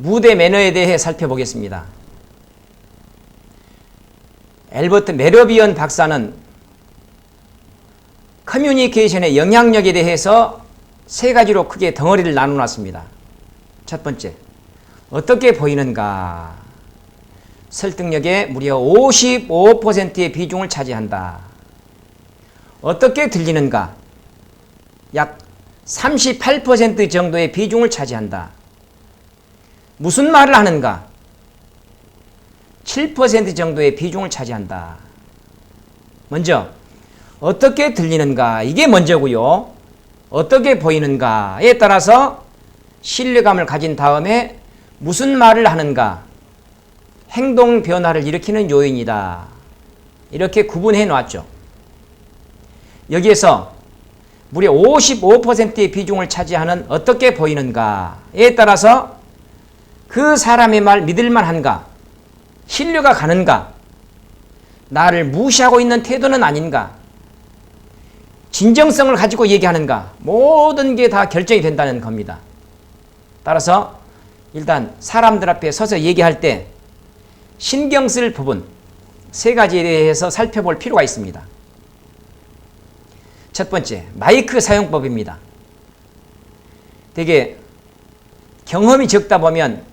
무대 매너에 대해 살펴보겠습니다. 엘버트 메러비언 박사는 커뮤니케이션의 영향력에 대해서 세 가지로 크게 덩어리를 나눠놨습니다. 첫 번째, 어떻게 보이는가? 설득력의 무려 55%의 비중을 차지한다. 어떻게 들리는가? 약 38% 정도의 비중을 차지한다. 무슨 말을 하는가? 7% 정도의 비중을 차지한다. 먼저 어떻게 들리는가? 이게 먼저고요. 어떻게 보이는가에 따라서 신뢰감을 가진 다음에 무슨 말을 하는가? 행동 변화를 일으키는 요인이다. 이렇게 구분해 놨죠. 여기에서 무려 55%의 비중을 차지하는 어떻게 보이는가에 따라서 그 사람의 말 믿을만 한가? 신뢰가 가는가? 나를 무시하고 있는 태도는 아닌가? 진정성을 가지고 얘기하는가? 모든 게 다 결정이 된다는 겁니다. 따라서 일단 사람들 앞에 서서 얘기할 때 신경 쓸 부분 세 가지에 대해서 살펴볼 필요가 있습니다. 첫 번째, 마이크 사용법입니다. 되게 경험이 적다 보면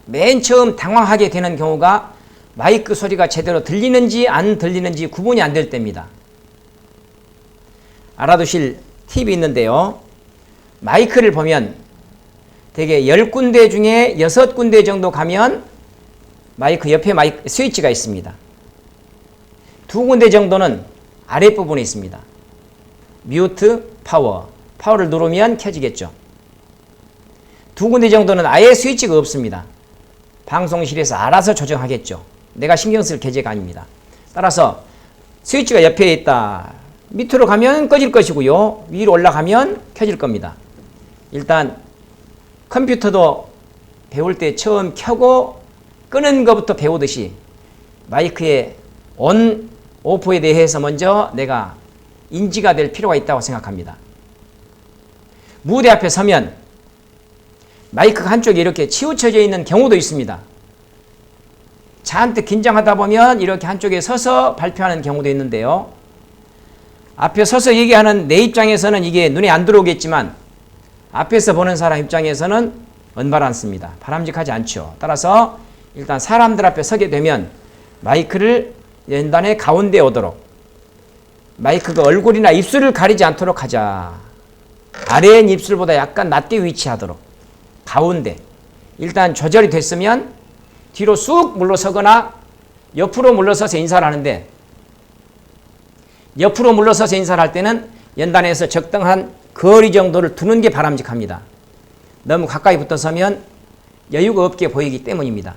맨 처음 당황하게 되는 경우가 마이크 소리가 제대로 들리는지 안 들리는지 구분이 안 될 때입니다. 알아두실 팁이 있는데요. 마이크를 보면 되게 10군데 중에 6군데 정도 가면 마이크 옆에 마이크 스위치가 있습니다. 2군데 정도는 아랫부분에 있습니다. 뮤트, 파워를 누르면 켜지겠죠. 2군데 정도는 아예 스위치가 없습니다. 방송실에서 알아서 조정하겠죠. 내가 신경 쓸 계제가 아닙니다. 따라서 스위치가 옆에 있다. 밑으로 가면 꺼질 것이고요. 위로 올라가면 켜질 겁니다. 일단 컴퓨터도 배울 때 처음 켜고 끄는 것부터 배우듯이 마이크의 온, 오프에 대해서 먼저 내가 인지가 될 필요가 있다고 생각합니다. 무대 앞에 서면 마이크가 한쪽에 이렇게 치우쳐져 있는 경우도 있습니다. 잔뜩 긴장하다 보면 이렇게 한쪽에 서서 발표하는 경우도 있는데요. 앞에 서서 얘기하는 내 입장에서는 이게 눈에 안 들어오겠지만 앞에서 보는 사람 입장에서는 은바람습니다. 바람직하지 않죠. 따라서 일단 사람들 앞에 서게 되면 마이크를 연단의 가운데에 오도록, 마이크가 얼굴이나 입술을 가리지 않도록 하자. 아래엔 입술보다 약간 낮게 위치하도록 가운데, 일단 조절이 됐으면 뒤로 쑥 물러서거나 옆으로 물러서서 인사를 하는데, 옆으로 물러서서 인사를 할 때는 연단에서 적당한 거리 정도를 두는 게 바람직합니다. 너무 가까이 붙어 서면 여유가 없게 보이기 때문입니다.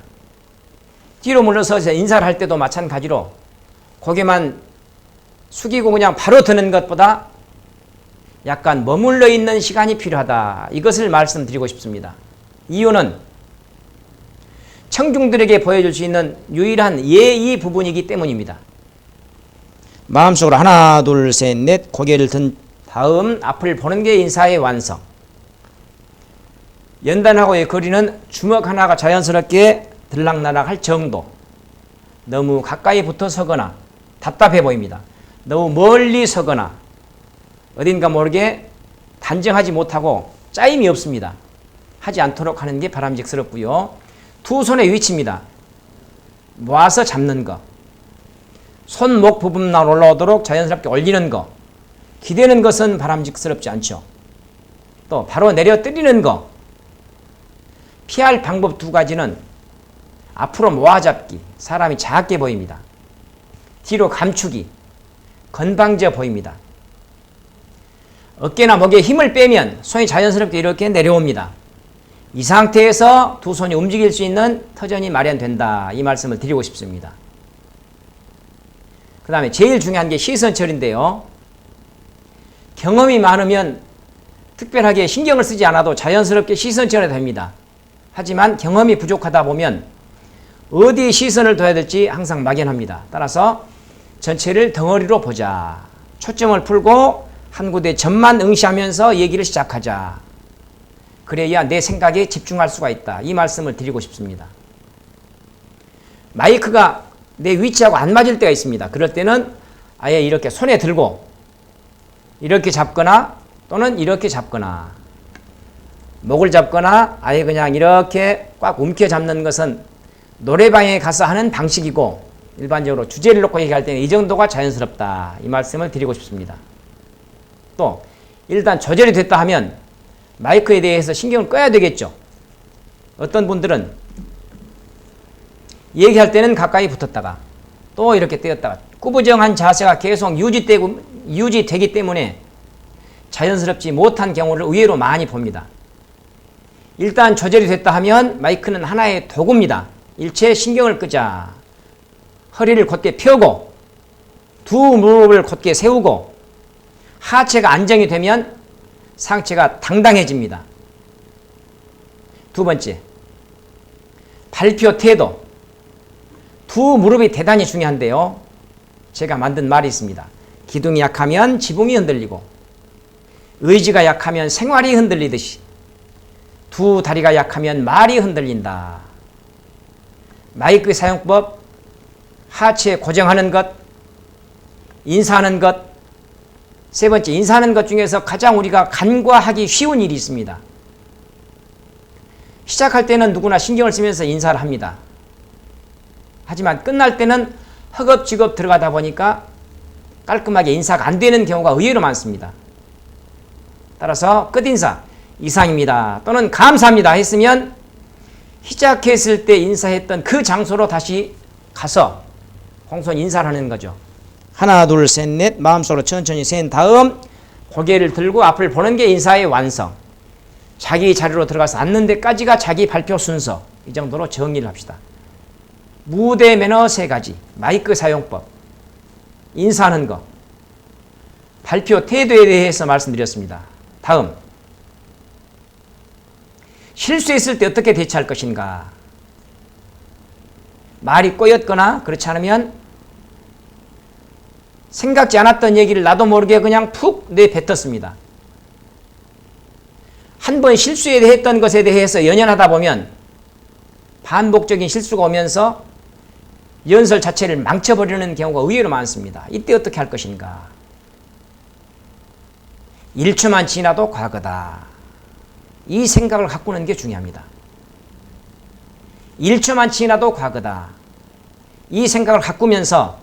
뒤로 물러서서 인사를 할 때도 마찬가지로 고개만 숙이고 그냥 바로 드는 것보다 약간 머물러 있는 시간이 필요하다. 이것을 말씀드리고 싶습니다. 이유는 청중들에게 보여줄 수 있는 유일한 예의 부분이기 때문입니다. 마음속으로 하나, 둘, 셋, 넷 고개를 든 다음 앞을 보는 게 인사의 완성. 연단하고의 거리는 주먹 하나가 자연스럽게 들락날락 할 정도. 너무 가까이 붙어 서거나 답답해 보입니다. 너무 멀리 서거나 어딘가 모르게 단정하지 못하고 짜임이 없습니다. 하지 않도록 하는 게 바람직스럽고요. 두 손의 위치입니다. 모아서 잡는 거. 손목 부분만 올라오도록 자연스럽게 올리는 거. 기대는 것은 바람직스럽지 않죠. 또 바로 내려 때리는 거. 피할 방법 두 가지는 앞으로 모아잡기, 사람이 작게 보입니다. 뒤로 감추기, 건방져 보입니다. 어깨나 목에 힘을 빼면 손이 자연스럽게 이렇게 내려옵니다. 이 상태에서 두 손이 움직일 수 있는 터전이 마련된다. 이 말씀을 드리고 싶습니다. 그 다음에 제일 중요한 게 시선 처리인데요. 경험이 많으면 특별하게 신경을 쓰지 않아도 자연스럽게 시선 처리가 됩니다. 하지만 경험이 부족하다 보면 어디에 시선을 둬야 될지 항상 막연합니다. 따라서 전체를 덩어리로 보자. 초점을 풀고 한 군데 점만 응시하면서 얘기를 시작하자. 그래야 내 생각에 집중할 수가 있다. 이 말씀을 드리고 싶습니다. 마이크가 내 위치하고 안 맞을 때가 있습니다. 그럴 때는 아예 이렇게 손에 들고 이렇게 잡거나 또는 이렇게 잡거나 목을 잡거나 아예 그냥 이렇게 꽉 움켜 잡는 것은 노래방에 가서 하는 방식이고 일반적으로 주제를 놓고 얘기할 때는 이 정도가 자연스럽다. 이 말씀을 드리고 싶습니다. 또 일단 조절이 됐다 하면 마이크에 대해서 신경을 꺼야 되겠죠. 어떤 분들은 얘기할 때는 가까이 붙었다가 또 이렇게 떼었다가 꾸부정한 자세가 계속 유지되기 때문에 자연스럽지 못한 경우를 의외로 많이 봅니다. 일단 조절이 됐다 하면 마이크는 하나의 도구입니다. 일체 신경을 끄자. 허리를 곧게 펴고 두 무릎을 곧게 세우고 하체가 안정이 되면 상체가 당당해집니다. 두 번째, 발표 태도. 두 무릎이 대단히 중요한데요. 제가 만든 말이 있습니다. 기둥이 약하면 지붕이 흔들리고 의지가 약하면 생활이 흔들리듯이 두 다리가 약하면 말이 흔들린다. 마이크 사용법, 하체 고정하는 것, 인사하는 것, 세 번째 인사하는 것 중에서 가장 우리가 간과하기 쉬운 일이 있습니다. 시작할 때는 누구나 신경을 쓰면서 인사를 합니다. 하지만 끝날 때는 허겁지겁 들어가다 보니까 깔끔하게 인사가 안 되는 경우가 의외로 많습니다. 따라서 끝인사, 이상입니다 또는 감사합니다 했으면 시작했을 때 인사했던 그 장소로 다시 가서 공손히 인사를 하는 거죠. 하나 둘 셋 넷 마음속으로 천천히 센 다음 고개를 들고 앞을 보는 게 인사의 완성. 자기 자리로 들어가서 앉는 데까지가 자기 발표 순서. 이 정도로 정리를 합시다. 무대 매너 3가지, 마이크 사용법, 인사하는 것, 발표 태도에 대해서 말씀드렸습니다. 다음, 실수했을 때 어떻게 대처할 것인가. 말이 꼬였거나 그렇지 않으면 생각지 않았던 얘기를 나도 모르게 그냥 푹 내뱉었습니다. 한 번 실수했던 것에 대해서 연연하다 보면 반복적인 실수가 오면서 연설 자체를 망쳐버리는 경우가 의외로 많습니다. 이때 어떻게 할 것인가. 1초만 지나도 과거다. 이 생각을 가꾸는 게 중요합니다. 1초만 지나도 과거다. 이 생각을 가꾸면서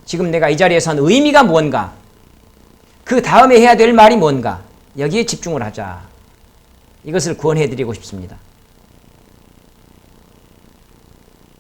지금 내가 이 자리에 선 의미가 무언가, 그 다음에 해야 될 말이 뭔가, 여기에 집중을 하자. 이것을 구원해 드리고 싶습니다.